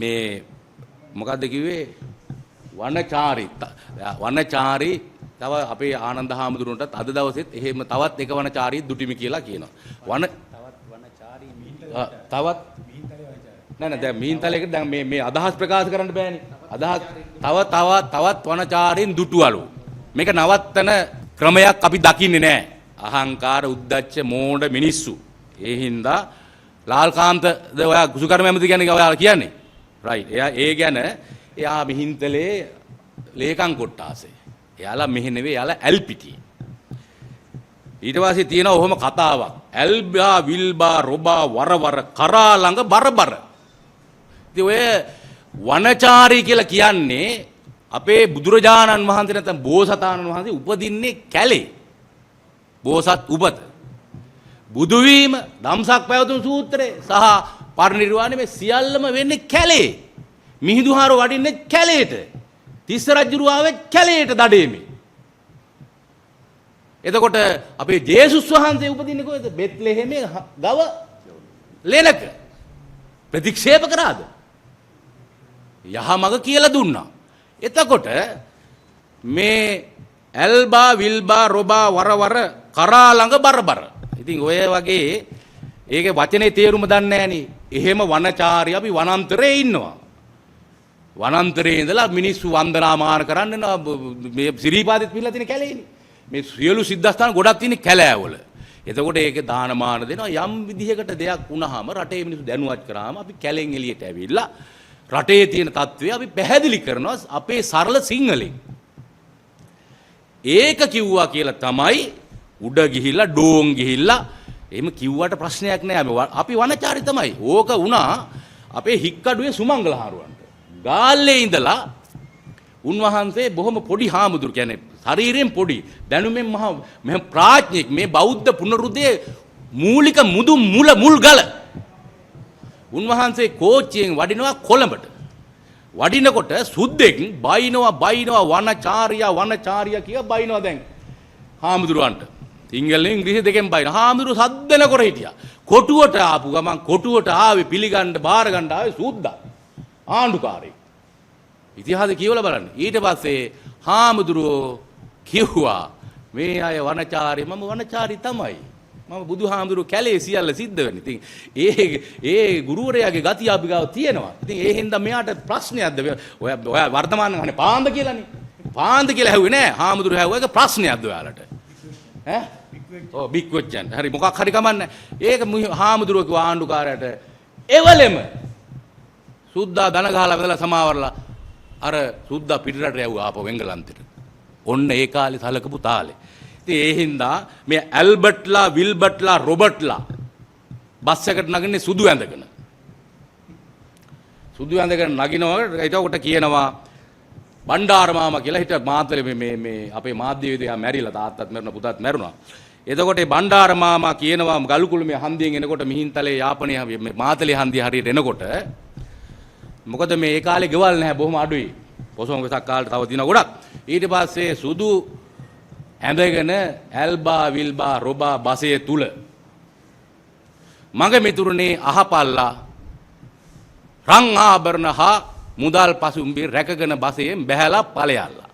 මේ මොකද්ද කිව්වේ වනචාරී තව අපේ ආනන්ද හාමුදුරුවන්ටත් අද දවසෙත් එහෙම තවත් එක වනචාරී දුටිමි කියලා කියනවා. තවත් නෑ දැන් මීන්තලයකට දැන් මේ අදහස් ප්‍රකාශ කරන්න බෑනේ. අදහස් තවත් වනචාරීන් දුටුවලු. මේක නවත්තන ක්‍රමයක් අපි දකින්නේ නෑ. අහංකාර උද්දච්ච මෝඩ මිනිස්සු. ඒ හින්දා ලාල්කාන්තද ඔයා කුසුකර්ම ඇමති කියන්නේ ඔයාලා කියන්නේ. රයිට්. ඒ ගැන එයා මිහින්තලේ ලේකම් කොට්ටාසේ. එයාලා මෙහෙ නෙවෙයි එයාලා ඇල්පිටි. ඊට පස්සේ තියෙනවා ඔහොම කතාවක්. ඇල්බා විල්බා රොබා වරවර කරා ළඟ බරබර. ඉතින් ඔය වනචාරී කියලා කියන්නේ අපේ බුදුරජාණන් වහන්සේ නැත්නම් බෝසතාණන් වහන්සේ උපදින්නේ කැලේ. බෝසත් උපත. බුදු වීම ධම්සක් පැවතුම් සූත්‍රයේ සහ පරිනිර්වාණය මේ සියල්ලම වෙන්නේ කැලේ. මිහිඳුහාර වඩින්නේ කැලේට. තිස්ස රජුරු ආවේ කැලේට දඩේමේ. එතකොට අපේ ජේසුස් වහන්සේ උපදින්නේ කොහෙද? බෙත්ලෙහෙමේ ගව ලෙනක. ප්‍රතික්ෂේප කරාද? යහමඟ කියලා දුන්නා. එතකොට මේ ඇල්බා විල්බා රොබා වරවර කරා ළඟ බරබර. ඉතින් ඔය වගේ ඒකේ වචනේ තේරුම දන්නේ නැහනේ. එහෙම වනචාරී අපි වනාන්තරේ ඉන්නවා. වනාන්තරේ ඉඳලා මිනිස්සු වන්දනාමාන කරන්න යනවා. මේ සිරිපාදෙත් පිළලා තියෙන කැලේනේ. මේ සියලු සිද්ධාස්ථාන ගොඩක් තියෙන කැලෑවල. එතකොට ඒකේ දානමාන දෙනවා. යම් විදිහකට දෙයක් වුණාම රටේ මිනිස්සු දැනුවත් කරාම අපි කැලෙන් එළියට ඇවිල්ලා රටේ තියෙන තත්ත්වය අපි පැහැදිලි කරනවා අපේ සරල සිංහලෙන්. ඒක කිව්වා කියලා තමයි උඩ ගිහිල්ලා ඩෝන් ගිහිල්ලා එහෙම කිව්වට ප්‍රශ්නයක් නෑ. අපි වනචාරී තමයි. ඕක වුණා අපේ හික්කඩුවේ සුමංගල හාරුවන්ට. ගාල්ලේ ඉඳලා උන්වහන්සේ බොහොම පොඩි හාමුදුරු කියන්නේ ශරීරයෙන් පොඩි දැනුමෙන් මහා මෙහෙම ප්‍රඥෙක් මේ බෞද්ධ පුනරුදේ මූලික මුල් ගල. උන්වහන්සේ කෝච්චියෙන් වඩිනවා කොළඹට. වඩිනකොට සුද්දෙක් බයිනවා වනචාරියා කියලා බයිනවා දැන් හාමුදුරුවන්ට. සිංහලෙන් ඉංග්‍රීසි දෙකෙන් බයින. හාමුදුරුවෝ සද්දන කර හිටියා. කොටුවට ආපු ගමන් කොටුවට ආවේ පිළිගන්න බාර ගන්න ආවේ සුද්දා. ආණ්ඩුකාරයෙක්. ඉතිහාසය කියවලා බලන්න. ඊට පස්සේ හාමුදුරුවෝ කිව්වා මේ අය වනචාරී මම වනචාරී තමයි. මම බුදුහාමුදුරුවෝ කැලේ සියල්ල සිද්ධ වෙන්නේ. ඉතින් ඒ ගුරුවරයාගේ ගතිය අපි ගාව තියෙනවා. ඉතින් ඒ හින්දා මෙයාට ප්‍රශ්නයක්ද ඔයා වර්තමාන ගානේ පාන්ද කියලානේ. පාන්ද කියලා හැව්වේ නෑ. හාමුදුරුවෝ හැව්වා ඒක ප්‍රශ්නයක්ද ඔයාලට? ඈ? ඔව් බික් වෙච්චන්. හරි මොකක් හරි කමන්නේ. ඒක හාමුදුරුවෝ කිව්වා ආණ්ඩුකාරයාට එවලෙම සුද්දා දන ගහලා වැදලා සමාවරලා අර සුද්දා පිටරට යවුවා ආපහු එංගලන්තෙට. ඔන්න ඒ කාලේ සලකපු තාලේ. ඉතින් ඒ හින්දා මේ ඇල්බර්ට්ලා විල්බර්ට්ලා රොබර්ට්ලා බස් එකට නගින්නේ සුදු ඇඳගෙන. සුදු ඇඳගෙන නගිනවා. එතකොට කියනවා බණ්ඩාර මාමා කියලා හිට මාතලේ මේ අපේ මාධ්‍යවේදියා මැරිලා තාත්තත් මැරුණා පුතාත් මැරුණා. එතකොට ඒ බණ්ඩාර මාමා කියනවා ගලුකුළුමේ හන්දියෙන් එනකොට මිහින්තලේ යාපනයේ මාතලේ හන්දිය හරියට එනකොට මොකද මේ ඒ කාලේ ගෙවල් නැහැ බොහොම අඩුයි. පොසොන් වෙසක් කාලේ තව දින ගොඩක්. ඊට පස්සේ සුදු ඇඳගෙන ඇල්බා විල්බා රොබා බසයේ තුල මග මිතුරුනේ අහපල්ලා රන් ආභරණ හා මුදල් පසුම්බි රැකගෙන බසයෙන් බැහැලා ඵලයල්ලා.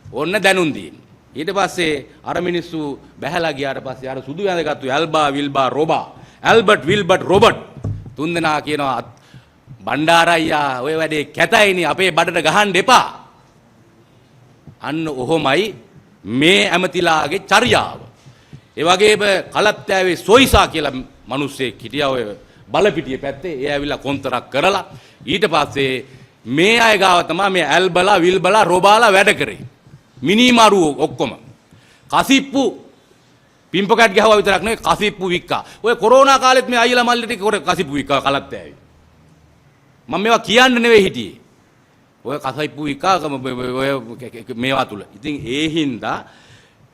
ඔන්න දැනුම් දීන්. ඊට පස්සේ අර මිනිස්සු බැහැලා ගියාට පස්සේ අර සුදු ඇඳගත්තු ඇල්බා විල්බා රොබා ඇල්බර්ට් විල්බර්ට් රොබර්ට් තුන්දෙනා කියනවා බණ්ඩාරයියා ඔය වැඩේ කැතයිනේ අපේ බඩට ගහන්න එපා. අන්න ඔහොමයි මේ ඇමතිලාගේ චර්යාව. ඒ වගේම කලත්තෑවේ සොයිසා කියලා මිනිස්සෙක් හිටියා ඔය බලපිටියේ පැත්තේ. ඒ ඇවිල්ලා කොන්තරක් කරලා ඊට පස්සේ මේ අය ගාව තමයි මේ ඇල්බලා විල්බලා රොබාලා වැඩ කරේ. මිනිමාරුව ඔක්කොම. කසිප්පු පිම්පකට් ගහුවා විතරක් නෙවෙයි කසිප්පු වික්කා. ඔය කොරෝනා කාලෙත් මේ අයියලා මල්ලි ටික කසිප්පු වික්කා කලත්තෑවේ. මම මේවා කියන්න නෙවෙයි හිටියේ. ඔය කසයිප්පු විකාක ඔය මේවා තුල. ඉතින් ඒ හින්දා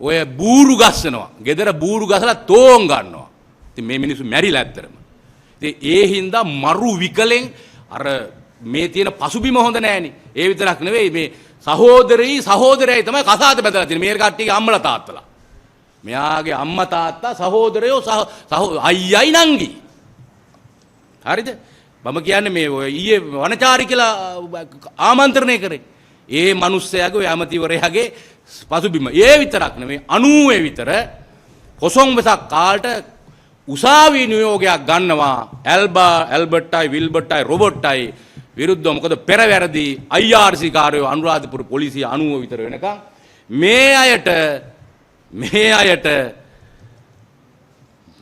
ඔය බූරු ගස්සනවා. ගෙදර බූරු ගසලා තෝන් ගන්නවා. ඉතින් මේ මිනිස්සු මැරිලා ඇත්තරම. ඉතින් ඒ හින්දා මරු විකලෙන් අර මේ තියෙන පසුබිම හොඳ නෑනේ. ඒ විතරක් නෙවෙයි මේ සහෝදරයයි තමයි කසාද බැඳලා තියෙන්නේ. මේ කට්ටියගේ අම්මලා තාත්තලා. මෙයාගේ අම්මා තාත්තා සහෝදරයෝ අයියයි නංගි. හරිද? මම කියන්නේ මේ ඊයේ වනචාරි කියලා ආමන්ත්‍රණය කරේ. ඒ මිනිස්සයාගේ ඇමතිවරයාගේ පසුබිම. ඒ විතරක් නෙමෙයි 90 විතර පොසොන් වෙසක් කාලට උසාවි නියෝගයක් ගන්නවා ඇල්බර්ට්ටයි විල්බර්ට්ටයි රොබර්ට්ටයි විරුද්ධව. මොකද පෙරවැරදි IRC කාර්යෝ අනුරාධපුර පොලිසිය 90 විතර වෙනකම් මේ අයට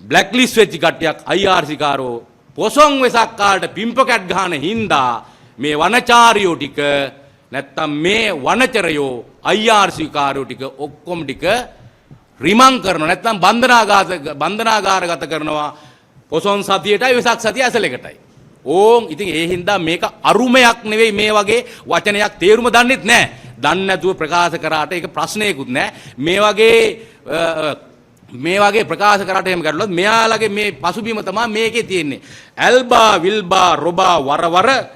බ්ලැක් ලිස්ට් වෙච්ච කට්ටියක් IRC කාරෝ පොසොන් වෙසක් කාලට පිම්පකට් ගහන හින්දා මේ වනචාරියෝ ටික නැත්තම් මේ වනචරයෝ IRC කාරයෝ ටික ඔක්කොම ටික රිමං කරනවා නැත්තම් බන්ධනාගාරගත කරනවා පොසොන් සතියටයි වෙසක් සතිය ඇසලෙකටයි. ඕන් ඉතින් ඒ හින්දා මේක අරුමයක් නෙවෙයි මේ වගේ වචනයක් තේරුම දන්නෙත් නැහැ. දන්නේ නැතුව ප්‍රකාශ කරාට ඒක ප්‍රශ්නයකුත් නැහැ. මේ වගේ ප්‍රකාශ කරාට එහෙම කරලොත් මෙයාලගේ මේ පසුබිම තමයි මේකේ තියෙන්නේ. ඇල්බා විල්බා රොබා වරවර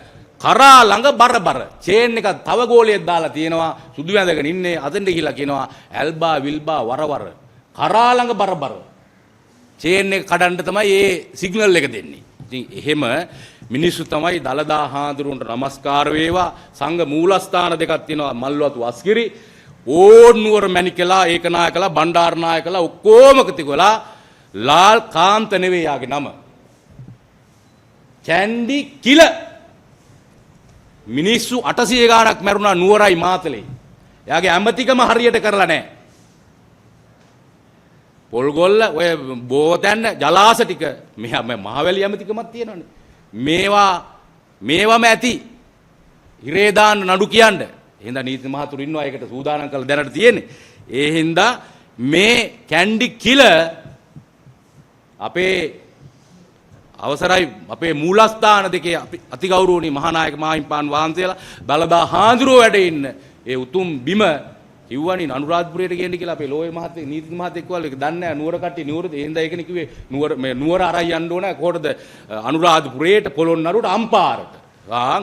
කරා ළඟ බරබර චේන් එක තව ගෝලියක් දාලා තියෙනවා සුදු වැඳගෙන ඉන්නේ අතෙන්ට ගිහිල්ලා කියනවා ඇල්බා විල්බා වරවර කරා ළඟ බරබර චේන් එක කඩන්න තමයි මේ සිග්නල් එක දෙන්නේ. ඉතින් එහෙම මිනිස්සු තමයි දලදා හාඳුරුන්ට නමස්කාර වේවා සංඝ මූලස්ථාන දෙකක් තියෙනවා මල්වතු වස්කිරි ඕන්නුවර මැණිකලා ඒකනායකලා බණ්ඩාරනායකලා ඔක්කොම කතිකොලා ලාල් කාන්ත නෙවෙයි යාගේ නම කැන්ඩි කිල මිනිස්සු 800 ගාණක් මැරුණා නුවරයි මාතලේ. එයාගේ ඇමතිකම හරියට කරලා නැහැ. පොල්ගොල්ල ඔය බෝතැන්න ජලාස ටික මෙහා මහවැලි ඇමතිකමක් තියෙනවනේ. මේවම ඇති. හිරේ දාන්න නඩු කියන්න. එහෙනම් නීති මහතුරු ඉන්නවා ඒකට සූදානම් කරලා දැනට තියෙන්නේ. ඒ හින්දා මේ කැන්ඩි කිල අපේ අවසරයි අපේ මූලස්ථාන දෙකේ අතිගෞරවනීය මහානායක මාහිම්පාන් වහන්සේලා දලදා හාඳුරුව වැඩ ඉන්න ඒ උතුම් බිම කිව්වනේ අනුරාධපුරයට ගේන්න කියලා අපේ ලෝය මහත්තයා නීති මහත්තයෙක් කිව්වලු ඒක දන්නේ නැහැ නුවර කට්ටිය නුවරද ඒ හින්දා ඒකනේ කිව්වේ නුවර අරයි යන්න ඕන කොහොටද අනුරාධපුරයට පොළොන්නරුවට අම්පාරට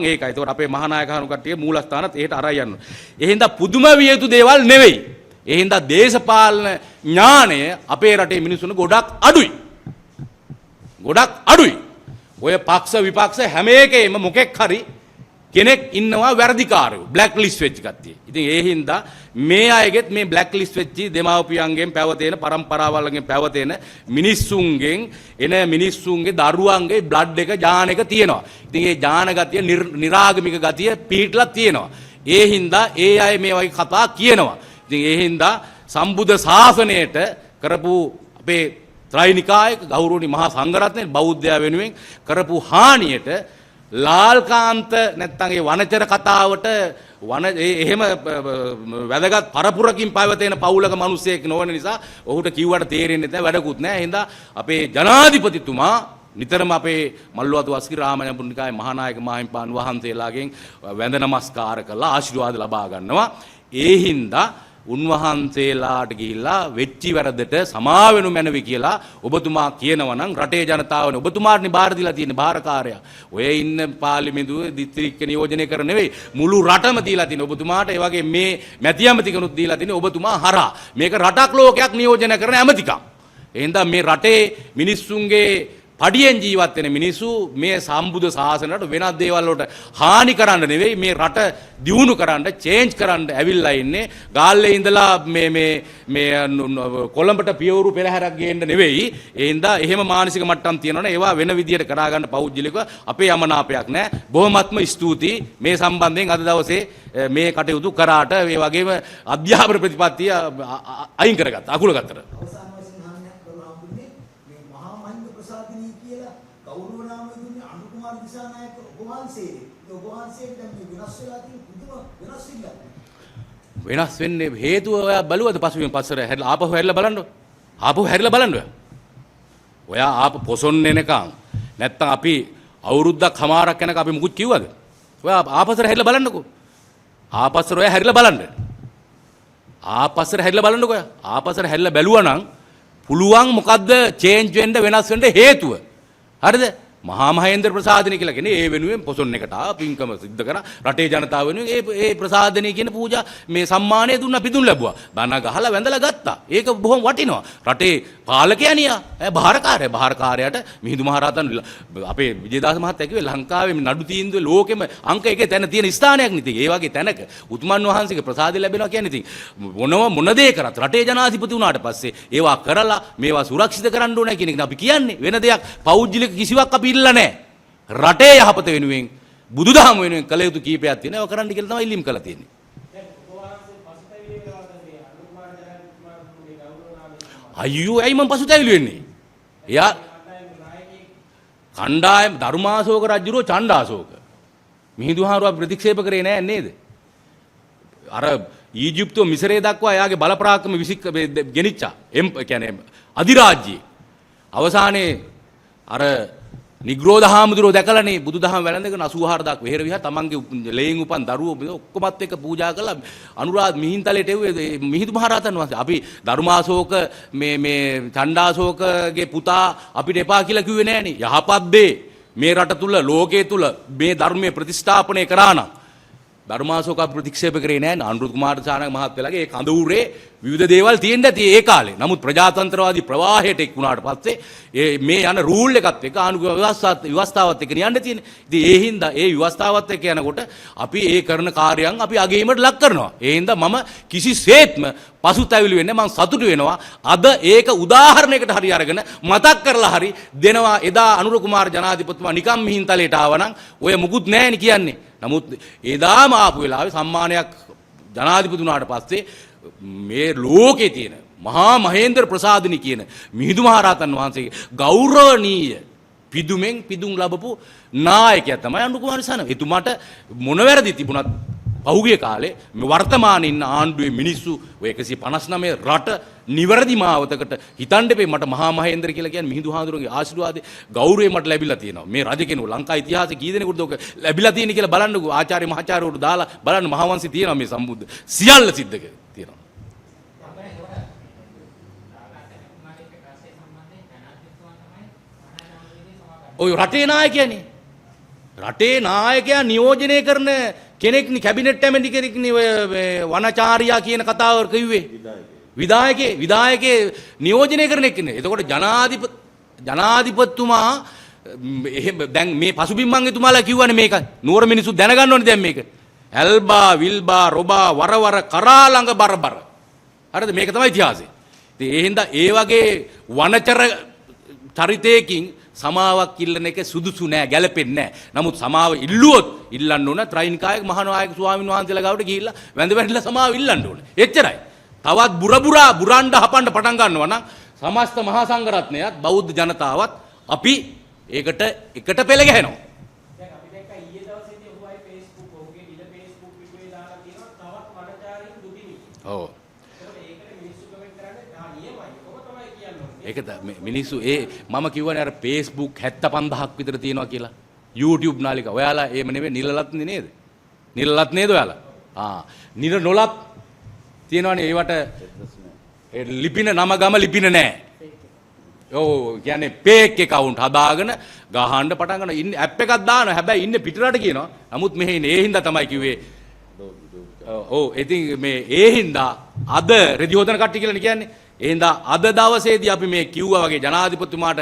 ඒකයි. ඒතකොට අපේ මහානායක හනු කට්ටිය මූලස්ථානත් එහෙට අරයි යන්න. ඒ හින්දා පුදුම විය යුතු දේවල් නෙවෙයි. ඒ හින්දා දේශපාලන ඥාණය අපේ රටේ මිනිස්සුන්ට ගොඩක් අඩුයි. ඔය පක්ෂ විපක්ෂ හැම එකේම මොකෙක් හරි කෙනෙක් ඉන්නවා වැරදිකාරයෝ බ්ලැක් ලිස්ට් වෙච්ච කට්ටිය. ඉතින් ඒ හින්දා මේ අයගෙත් මේ බ්ලැක් ලිස්ට් වෙච්ච දෙමාපියන්ගෙන් පැවතෙන පරම්පරාවල්ගෙන් පැවතෙන මිනිස්සුන්ගෙන් එන මිනිස්සුන්ගේ දරුවන්ගේ බ්ලඩ් එක ජාන එක තියෙනවා. ඉතින් ඒ ජාන ගතිය නිරාගමික ගතිය පිටලා තියෙනවා. ඒ හින්දා ඒ අය මේ වගේ කතා කියනවා. ඉතින් ඒ හින්දා සම්බුද්ධ ශාසනයට කරපු අපේ ත්‍රිනිකායක ගෞරවනීය මහා සංඝරත්නයේ බෞද්ධයා වෙනුවෙන් කරපු හානියට ලාල්කාන්ත නැත්තම් ඒ වනචර කතාවට එහෙම වැදගත් පරපුරකින් පැවතෙන පවුලක මිනිසෙක් නොවන නිසා ඔහුට කිව්වට තේරෙන්නේ නැහැ වැඩකුත් නැහැ. එහෙනම් අපේ ජනාධිපතිතුමා නිතරම අපේ මල්වතු වස්කිරි රාමජනපුරනිකායේ මහානායක මාහිම්පාන් වහන්සේලාගෙන් වැඳ නමස්කාර කරලා ආශිර්වාද ලබා ගන්නවා. ඒ හින්දා උන්වහන්සේලාට ගිහිල්ලා වෙච්චි වැරදට සමා වෙනු මැනවි කියලා ඔබතුමා කියනවා නම් රටේ ජනතාවනේ ඔබතුමාටනේ බාර දීලා තියෙන බාරකාරයා. ඔය ඉන්න පාර්ලිමේන්තුවේ දිස්ත්‍රික්ක නියෝජනය කර නෙවෙයි මුළු රටම දීලා තියෙන ඔබතුමාට. ඒ වගේ මේ මැති ඇමතිකනුත් දීලා තියෙන ඔබතුමා හරහා. මේක රටක් ලෝකයක් නියෝජනය කරන ඇමතිකම්. එහෙනම් මේ රටේ මිනිස්සුන්ගේ පඩියෙන් ජීවත් වෙන මිනිස්සු මේ සම්බුද්ධ ශාසනයට වෙනත් දේවල් වලට හානි කරන්න නෙවෙයි මේ රට දියුණු කරන්න චේන්ජ් කරන්න ඇවිල්ලා ඉන්නේ. ගාල්ලේ ඉඳලා මේ කොළඹට පියවරු පෙරහැරක් ගේන්න නෙවෙයි. ඒ හින්දා එහෙම මානසික මට්ටම් තියෙනවනේ ඒවා වෙන විදියට කරා ගන්න පෞද්ගලිකව අපේ යමනාපයක් නැහැ. බොහොමත්ම ස්තුතියි මේ සම්බන්ධයෙන් අද දවසේ මේ කටයුතු කරාට ඒ වගේම අධ්‍යාපන ප්‍රතිපත්තිය අයින් කරගත්තා අකුල ගත්තට. වෙනස් වෙන්නේ හේතුව ඔයා බලුවද පසුබිම පස්සට හැරිලා ආපහු හැරිලා බලන්න. ආපහු හැරිලා බලන්න ඔයා ආපහු පොසොන් එනකන් නැත්තම් අපි අවුරුද්දක් හමාරක් යනකම් අපි මුකුත් කිව්වද? ඔයා ආපස්සට හැරිලා බලන්නකෝ. ආපස්සට ඔයා හැරිලා බලන්න. ආපස්සට හැරිලා බලන්නකෝ ඔයා. ආපස්සට හැරිලා බැලුවා නම් පුළුවන් මොකද්ද චේන්ජ් වෙන්න වෙනස් වෙන්න හේතුව. හරිද? මහා මහේන්ද්‍ර ප්‍රසාදනය කියලා කියන්නේ ඒ වෙනුවෙන් පොසොන් එකට පින්කම සිද්ධ කරා රටේ ජනතාව වෙනුවෙන් ඒ ප්‍රසාදනය කියන පූජා මේ සම්මානය දුන්නා පිදුම් ලැබුවා. බණ ගහලා වැඳලා ගත්තා. ඒක බොහොම වටිනවා. රටේ පාලකයනියා භාරකාරයාට මිහිඳු මහරහතන් අපේ විජේදාස මහත්තයා කිව්වේ ලංකාවේ නඩු තීන්දුවේ ලෝකෙම අංක 1 තැන තියෙන ස්ථානයක් නේ. ඒ වගේ තැනක උතුමන් වහන්සේගේ ප්‍රසාදය ලැබෙනවා කියන්නේ ඉතින් මොන දේ කරත් රටේ ජනාධිපති වුණාට පස්සේ ඒවා කරලා මේවා සුරක්ෂිත කරන්න ඕනේ කියන එක අපි කියන්නේ. වෙන දෙයක් පෞද්ගලික කිසිවක් අපි ඉල්ලලා නැහැ. රටේ යහපත වෙනුවෙන් බුදුදහම වෙනුවෙන් කළ යුතු කීපයක් තියෙනවා. ඒවා කරන්න කියලා තමයි ඉල්ලීම් කළා තියෙන්නේ. අයියෝ ඇයි මම පසුතැවිලි වෙන්නේ? එයා කණ්ඩායම ධර්මාශෝක රජුරෝ ඡණ්ඩාශෝක මිහිඳු හාරුවා ප්‍රතික්ෂේප කරේ නෑ නේද? අර ඊජිප්තුව මිසරේ දක්වා එයාගේ බල පරාක්‍රම ගෙනිච්චා. කියන්නේ අධිරාජ්‍යයේ අවසානයේ අර නිග්‍රෝධ හාමුදුරුවෝ දැකලානේ බුදුදහම වැළඳගෙන 84000ක් වෙහෙර විහා තමන්ගේ ලේන් උපන් දරුවෝ ඔක්කොමත් එක්ක පූජා කළා අනුරාධ මිහින්තලයට එව්වේ මිහිඳු මහරහතන් වහන්සේ. අපි ධර්මාශෝක මේ ඡණ්ඩාශෝකගේ පුතා අපිට එපා කියලා කිව්වේ නෑනේ. යහපත් දේ මේ රට තුල ලෝකයේ තුල මේ ධර්මයේ ප්‍රතිස්ථාපනය කරා නම් ධර්මාශෝක ප්‍රතික්ෂේප කරේ නෑ. අනුරුද් කුමාර සානක මහත්තයාගේ ඒ කඳවුරේ විවිධ දේවල් තියෙන්න ඇති ඒ කාලේ. නමුත් ප්‍රජාතන්ත්‍රවාදී ප්‍රවාහයට එක් වුණාට පස්සේ මේ යන රූල් එකත් එක්ක ආණ්ඩුක්‍රම ව්‍යවස්ථාවත් එක්ක යන්න තියෙන්නේ. ඉතින් ඒ හින්දා ඒ ව්‍යවස්ථාවත් එක්ක යනකොට අපි ඒ කරන කාර්යයන් අපි අගීමට ලක් කරනවා. ඒ හින්දා මම කිසිසේත්ම පසුතැවිලි වෙන්නේ මම සතුටු වෙනවා. අද ඒක උදාහරණයකට හරි අරගෙන මතක් කරලා හරි දෙනවා. එදා අනුර කුමාර ජනාධිපතිතුමා නිකම් මිහින්තලයට ආවනම් ඔය මුකුත් නැහැ කියන්නේ. නමුත් එදාම ආපු වෙලාවේ සම්මානයක් ජනාධිපති වුණාට පස්සේ මේ ලෝකේ තියෙන මහා මහේන්ද්‍ර ප්‍රසාදනි කියන මිහිඳු මහරහතන් වහන්සේගේ ගෞරවනීය පිදුමෙන් පිදුම් ලැබපු නායකයා තමයි අනුර කුමාර සානක. එතුමාට මොන වැරදි තිබුණත් පහුගිය කාලේ මේ වර්තමානයේ ඉන්න ආණ්ඩුවේ මිනිස්සු ඔය 159 රට නිවැරදි මාවතකට හිතන්න එපේ. මට මහා මහේන්ද්‍ර කියලා කියන්නේ මිහිඳු හාමුදුරුවන්ගේ ආශිර්වාදේ ගෞරවය මට ලැබිලා තියෙනවා. මේ රජ කෙනෙකු ලංකා ඉතිහාසයේ කී දෙනෙකුටද ඔක ලැබිලා තියෙන්නේ කියලා බලන්නකෝ. ආචාර්ය මහාචාර්යවරු දාලා බලන්න මහාවංශي තියෙනවා මේ සම්බුද්ධ සියල්ල සිද්ධ තියෙනවා. ඔය රටේ නායකයනේ. රටේ නායකයා නියෝජනය කරන කෙනෙක්නි කැබිනට් ඇමති කෙනෙක්නි ඔය වනචාරියා කියන කතාව කිව්වේ. විධායකේ නියෝජනය කරන එක්කනේ. එතකොට ජනාධිපතිතුමා එහෙම දැන් මේ පසුබිම්මන් එතුමාලා කිව්වනේ මේක. නුවර මිනිස්සු දැනගන්න ඕනේ දැන් මේක. ඇල්බා විල්බා රොබා වරවර කරා ළඟ බරබර. හරිද? මේක තමයි ඉතිහාසය. ඉතින් ඒ හින්දා ඒ වගේ වනචර චරිතයකින් සමාවක් ඉල්ලන එක සුදුසු නෑ, ගැලපෙන්නේ නෑ. නමුත් සමාව ඉල්ලුවොත් ඉල්ලන්න ඕන ත්‍රෛනිකායක මහානායක ස්වාමීන් වහන්සේලා ගාවට ගිහිල්ලා වැඳ වැඳලා සමාව ඉල්ලන්න ඕනේ. එච්චරයි. තවත් බුරන්න හපන්න පටන් ගන්නවා නම් සමස්ත මහා සංඝරත්නයත් බෞද්ධ ජනතාවත් අපි ඒකට එකට පෙළ ගැහෙනවා. දැන් අපි දැක්ක ඊයේ දවසේදී ඔහුයි Facebook ඔහුගේ නිල Facebook පිටුවේ දාලා තියෙනවා තවත් මඩචාරින් දුකිනි. ඔව්. ඒකට මිනිස්සු කමෙන්ට් කරන්නේ ආ නියමයි. ඔබ තමයි කියන්නේ. ඒක මිනිස්සු මම කිව්වනේ අර Facebook 75000ක් විතර තියෙනවා කියලා. YouTube නාලිකා. ඔයාලා එහෙම නෙවෙයි නිලලත් නේද? නිලලත් නේද ඔයාලා? නිල නොලත් තියෙනවනේ ඒවට ලිපින නම ගම ලිපින නෑ. ඔව් කියන්නේ ෆේක් account හදාගෙන ගහන්න පටන් ගන්න ඉන්නේ ඇප් එකක් දානවා. හැබැයි ඉන්නේ පිටරට කියනවා. නමුත් මෙහෙ ඉන්නේ. ඒ හින්දා තමයි කිව්වේ. ඔව් ඉතින් මේ ඒ හින්දා අද රෙදි හොදන කට්ටිය කියලානේ කියන්නේ. ඒ හින්දා අද දවසේදී අපි මේ කිව්වා වගේ ජනාධිපතිතුමාට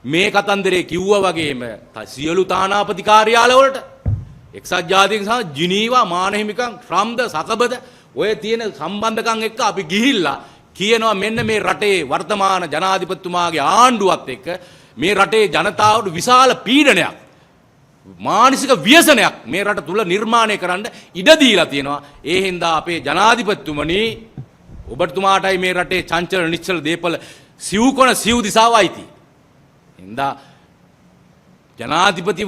මේ කතන්දරේ කිව්වා වගේම සියලු තානාපති කාර්යාලවලට එක්සත් ජාතීන් සහ ජිනීවා මානහිමිකම් ශ්‍රම්ද සකබද ඔය තියෙන සම්බන්ධකම් එක්ක අපි ගිහිල්ලා කියනවා මෙන්න මේ රටේ වර්තමාන ජනාධිපතිතුමාගේ ආණ්ඩුවත් එක්ක මේ රටේ ජනතාවට විශාල පීඩනයක් මානසික ව්‍යසනයක් මේ රට තුල නිර්මාණය කරන්න ඉඩ දීලා තියෙනවා. ඒ හින්දා අපේ ජනාධිපතිතුමනි ඔබතුමාටයි මේ රටේ චංචල නිශ්චල දීපල සිව්කොන සිව් දිසාවයිති. හින්දා ජනාධිපති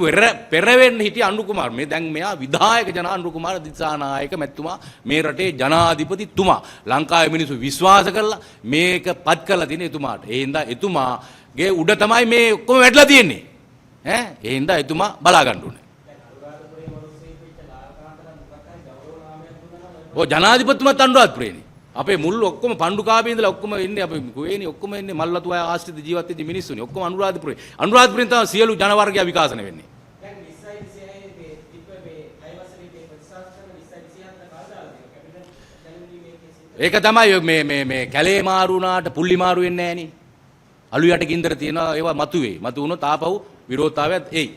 පෙරවෙන්න හිටිය අනුර කුමාර මේ දැන් මෙයා විධායක අනුර කුමාර දිසානායක මැතිතුමා මේ රටේ ජනාධිපතිතුමා ලංකාවේ මිනිස්සු විශ්වාස කරලා මේක පත් කරලා තියෙන එතුමාට. ඒ හින්දා එතුමාගේ උඩ තමයි මේ ඔක්කොම වැටලා තියෙන්නේ. ඒ හින්දා එතුමා බලා ගන්න ඕනේ. ඔය ජනාධිපතිතුමාත් අනුරාධපුරේනේ. අපේ මුල් ඔක්කොම පණ්ඩුකාභේ ඉඳලා ඔක්කොම ඉන්නේ අපි කුවේණි ඔක්කොම ඉන්නේ මල්වතු අය ආශ්‍රිත ජීවත් වෙච්ච මිනිස්සුනේ ඔක්කොම අනුරාධපුරයෙන් තමයි සියලු ජන වර්ගය විකාශනය වෙන්නේ. දැන් 2026 මේ තිබ්බ මේ අයවසරේ මේ ප්‍රතිසංස්කරණ 2027 කාල දාලා තියෙනවා. කැපිටල් දැනුම්දී මේකේ ඒක තමයි මේ කැලේ මාරු වුණාට පුල්ලි මාරු වෙන්නේ නැහනේ. අලු යට ගින්දර තියනවා ඒවා මතු වෙයි. මතු වුණොත් ආපහු විරෝධතාවයත් එයි.